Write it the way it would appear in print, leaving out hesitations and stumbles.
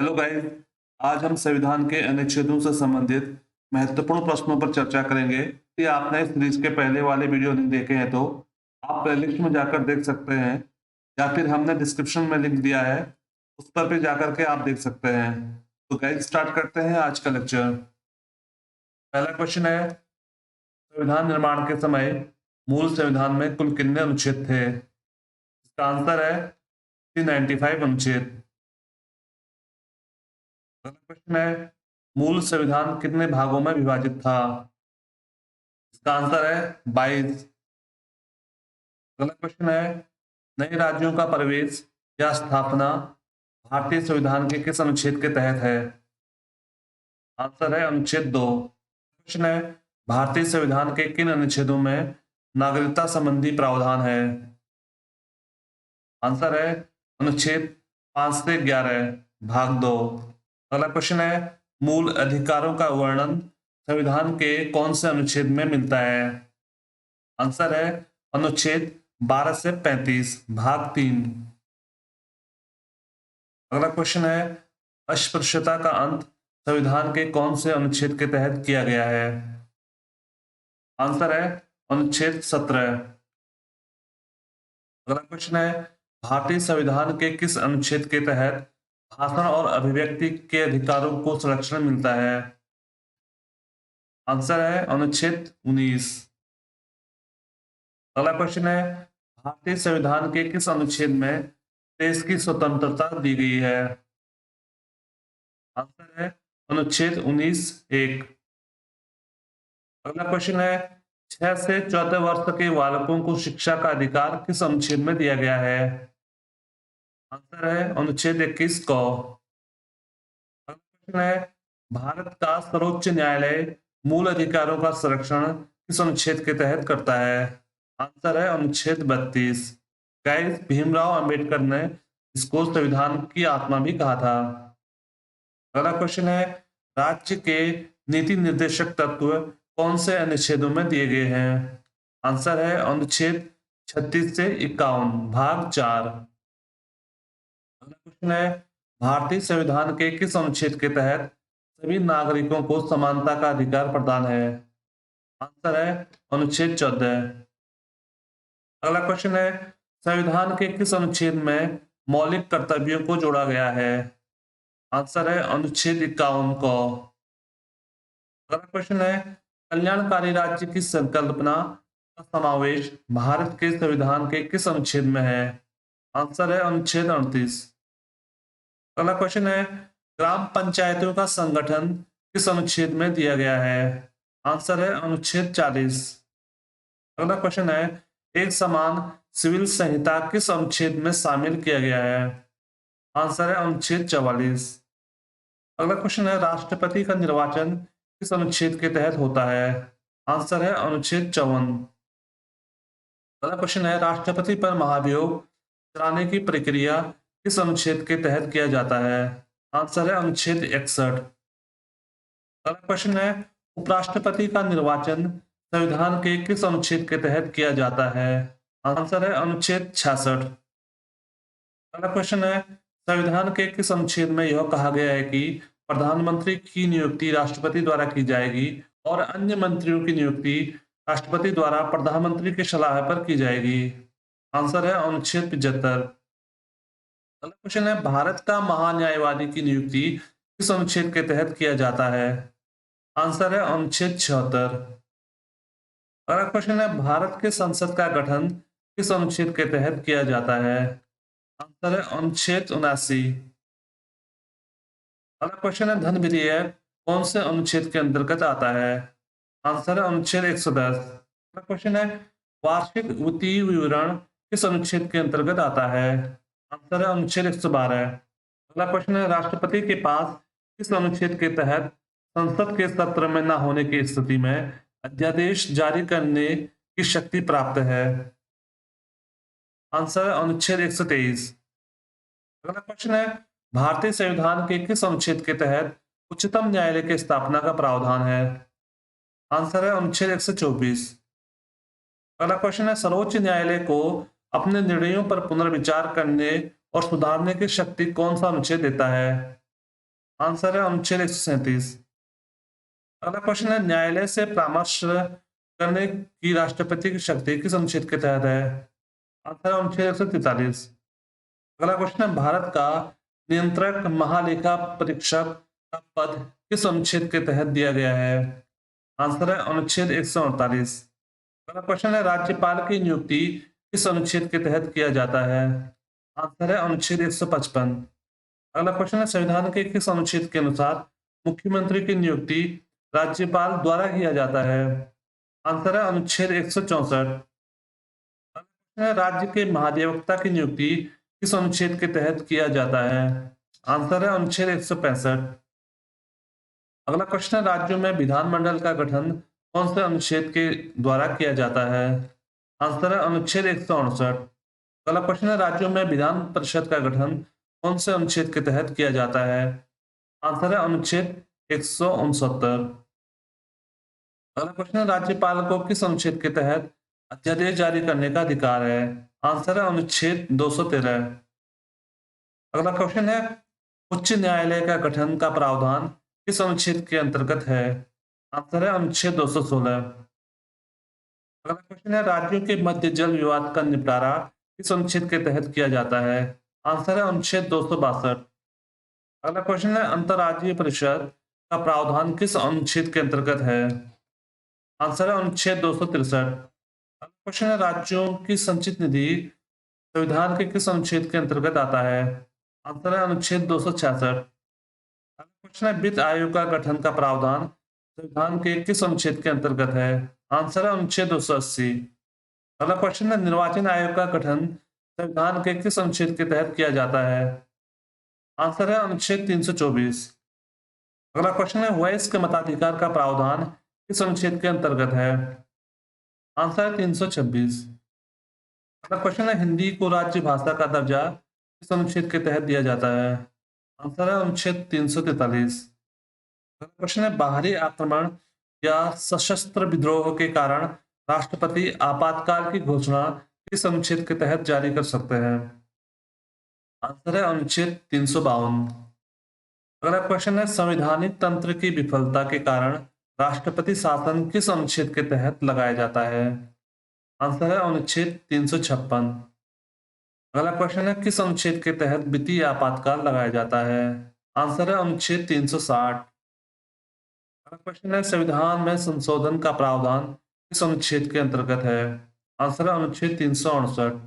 Hello guys. आज हम संविधान के अनुच्छेदों से संबंधित महत्वपूर्ण प्रश्नों पर चर्चा करेंगे। यदि आपने इस सीरीज के पहले वाले वीडियो नहीं देखे हैं तो आप प्लेलिस्ट में जाकर देख सकते हैं, या फिर हमने डिस्क्रिप्शन में लिंक दिया है, उस पर भी जाकर के आप देख सकते हैं। तो गाइस स्टार्ट करते हैं आज का लेक्चर। पहला क्वेश्चन है, संविधान निर्माण के समय मूल संविधान में कुल कितने अनुच्छेद थे? इसका आंसर है 395 अनुच्छेद। अगला क्वेश्चन है, मूल संविधान कितने भागों में विभाजित था? इसका आंसर है 22। अगला क्वेश्चन है, नए राज्यों का प्रवेश या स्थापना भारतीय संविधान के किस अनुच्छेद के तहत है? आंसर है अनुच्छेद 2। क्वेश्चन है, भारतीय संविधान के किन अनुच्छेदों में नागरिकता संबंधी प्रावधान है? आंसर है अनुच्छेद 5 से 11 भाग 2। अगला क्वेश्चन है, मूल अधिकारों का वर्णन संविधान के कौन से अनुच्छेद में मिलता है? आंसर है अनुच्छेद 12 से 35 भाग 3। अगला क्वेश्चन है, अस्पृश्यता का अंत संविधान के कौन से अनुच्छेद के तहत किया गया है? आंसर है अनुच्छेद 17। अगला क्वेश्चन है, भारतीय संविधान के किस अनुच्छेद के तहत भाषण और अभिव्यक्ति के अधिकारों को संरक्षण मिलता है? आंसर है अनुच्छेद 19। अगला क्वेश्चन है, भारतीय संविधान के किस अनुच्छेद में देश की स्वतंत्रता दी गई है? आंसर है अनुच्छेद 19(1). अगला क्वेश्चन है, 6 से 14 वर्ष के बालकों को शिक्षा का अधिकार किस अनुच्छेद में दिया गया है? आंसर है अनुच्छेद 21 को। अगला क्वेश्चन है, भारत का सर्वोच्च न्यायालय मूल अधिकारों का संरक्षण किस अनुच्छेद के तहत करता है? आंसर है अनुच्छेद 32। गाइस, भीमराव अंबेडकर ने इसको संविधान की आत्मा भी कहा था। अगला क्वेश्चन है, राज्य के नीति निर्देशक तत्व कौन से अनुच्छेदों में दिए गए हैं? आंसर है अनुच्छेद 36 से 51 भाग 4। अगला क्वेश्चन है, भारतीय संविधान के किस अनुच्छेद के तहत सभी नागरिकों को समानता का अधिकार प्रदान है? आंसर है अनुच्छेद 14। अगला क्वेश्चन है, संविधान के किस अनुच्छेद में मौलिक कर्तव्यों को जोड़ा गया है? आंसर है अनुच्छेद 51 को। अगला क्वेश्चन है, कल्याणकारी राज्य की संकल्पना का समावेश भारत के संविधान के किस अनुच्छेद में है? आंसर है अनुच्छेद 38। अगला क्वेश्चन है, ग्राम पंचायतों का संगठन किस अनुच्छेद में दिया गया है? आंसर है अनुच्छेद 40। अगला क्वेश्चन है, एक समान सिविल संहिता किस अनुच्छेद में शामिल किया गया है? आंसर है अनुच्छेद 44। अगला क्वेश्चन है, राष्ट्रपति का निर्वाचन किस अनुच्छेद के तहत होता है? आंसर है अनुच्छेद 54। अगला क्वेश्चन है, राष्ट्रपति पर महाभियोग चलाने की प्रक्रिया किस अनुच्छेद के तहत किया जाता है? आंसर है अनुच्छेद 61। अगला क्वेश्चन है, उपराष्ट्रपति का निर्वाचन संविधान के किस अनुच्छेद के तहत किया जाता है? आंसर है अनुच्छेद 66। अगला क्वेश्चन है, संविधान के किस अनुच्छेद में यह कहा गया है कि प्रधानमंत्री की नियुक्ति राष्ट्रपति द्वारा की जाएगी और अन्य मंत्रियों की नियुक्ति राष्ट्रपति द्वारा प्रधानमंत्री की सलाह पर की जाएगी? आंसर है अनुच्छेद 75। अगला क्वेश्चन है, भारत का महान्यायवादी की नियुक्ति किस अनुच्छेद के तहत किया जाता है? आंसर है अनुच्छेद 76। अगला क्वेश्चन है, भारत के संसद का गठन किस अनुच्छेद के तहत किया जाता है? आंसर है अनुच्छेद 79। अगला क्वेश्चन है, धन विधेयक कौन से अनुच्छेद के अंतर्गत आता है? आंसर है अनुच्छेद 110। अगला क्वेश्चन है, वार्षिक वित्तीय विवरण किस अनुच्छेद के अंतर्गत आता है? आंसर है अनुच्छेद 112। अगला क्वेश्चन है, राष्ट्रपति के पास किस अनुच्छेद के तहत संसद के सत्र में न होने की स्थिति में अध्यादेश जारी करने की शक्ति प्राप्त है? आंसर है अनुच्छेद 123। अगला क्वेश्चन है, भारतीय संविधान के किस अनुच्छेद के तहत उच्चतम न्यायालय की स्थापना का प्रावधान है? आंसर है अनुच्छेद 124। अगला क्वेश्चन है, सर्वोच्च न्यायालय को अपने निर्णयों पर पुनर्विचार करने और सुधारने की शक्ति कौन सा अनुच्छेद देता है? आंसर है अनुच्छेद 137। अगला क्वेश्चन है, न्यायालय से परामर्श करने की राष्ट्रपति की शक्ति किस अनुच्छेद के तहत है? आंसर है अनुच्छेद 143। अगला क्वेश्चन है, भारत का नियंत्रक महालेखा परीक्षक का पद किस अनुच्छेद के तहत दिया गया है? आंसर है अनुच्छेद 148। अगला क्वेश्चन है, राज्यपाल की नियुक्ति किस अनुच्छेद के तहत किया जाता है? आंसर है अनुच्छेद 155। अगला क्वेश्चन है, संविधान के किस अनुच्छेद के अनुसार मुख्यमंत्री की नियुक्ति राज्यपाल द्वारा किया जाता है? आंसर है अनुच्छेद 164। राज्य के महाधिवक्ता की नियुक्ति किस अनुच्छेद के तहत किया जाता है? आंसर है अनुच्छेद 165। अगला क्वेश्चन है, राज्यों में विधानमंडल का गठन कौन से अनुच्छेद के द्वारा किया जाता है? आंसर है अनुच्छेद 168। अगला क्वेश्चन है, राज्यों में विधान परिषद का गठन कौन से अनुच्छेद के तहत किया जाता है? आंसर है अनुच्छेद 169। अगला क्वेश्चन है, राज्यपाल को किस अनुच्छेद के तहत अध्यादेश जारी करने का अधिकार है? आंसर है अनुच्छेद 213। अगला क्वेश्चन है, उच्च न्यायालय का गठन का प्रावधान किस अनुच्छेद के अंतर्गत है? आंसर है अनुच्छेद 216। अगला क्वेश्चन है, राज्यों के मध्य जल विवाद का निपटारा किस अनुच्छेद के तहत किया जाता है? आंसर है अनुच्छेद 262। अगला क्वेश्चन है, अंतर्राज्यीय परिषद का प्रावधान किस अनुच्छेद के अंतर्गत है? आंसर है अनुच्छेद 263। क्वेश्चन है, राज्यों की संचित निधि संविधान के किस अनुच्छेद के अंतर्गत आता है? आंसर है अनुच्छेद 266। क्वेश्चन है, वित्त आयोग का गठन का प्रावधान संविधान के किस अनुच्छेद के अंतर्गत है? आंसर है अनुच्छेद 280। अगला क्वेश्चन है, निर्वाचन आयोग का गठन संविधान के किस अनुच्छेद के तहत किया जाता है? आंसर है अनुच्छेद 324। अगला क्वेश्चन है, वयस्क मताधिकार का प्रावधान किस अनुच्छेद के अंतर्गत है? आंसर है 326। अगला क्वेश्चन है, हिंदी को राज्य भाषा का दर्जा किस अनुच्छेद के तहत दिया जाता है? आंसर है अनुच्छेद 343। अगला क्वेश्चन है, बाहरी आक्रमण या सशस्त्र विद्रोह के कारण राष्ट्रपति आपातकाल की घोषणा किस अनुच्छेद के तहत जारी कर सकते हैं? आंसर है अनुच्छेद 352। अगला क्वेश्चन है, संवैधानिक तंत्र की विफलता के कारण राष्ट्रपति शासन किस अनुच्छेद के तहत लगाया जाता है? आंसर है अनुच्छेद 356। अगला क्वेश्चन है, किस अनुच्छेद के तहत वित्तीय आपातकाल लगाया जाता है? आंसर है अनुच्छेद 360। अगला क्वेश्चन है, संविधान में संशोधन का प्रावधान किस अनुच्छेद के अंतर्गत है? आंसर है अनुच्छेद 368।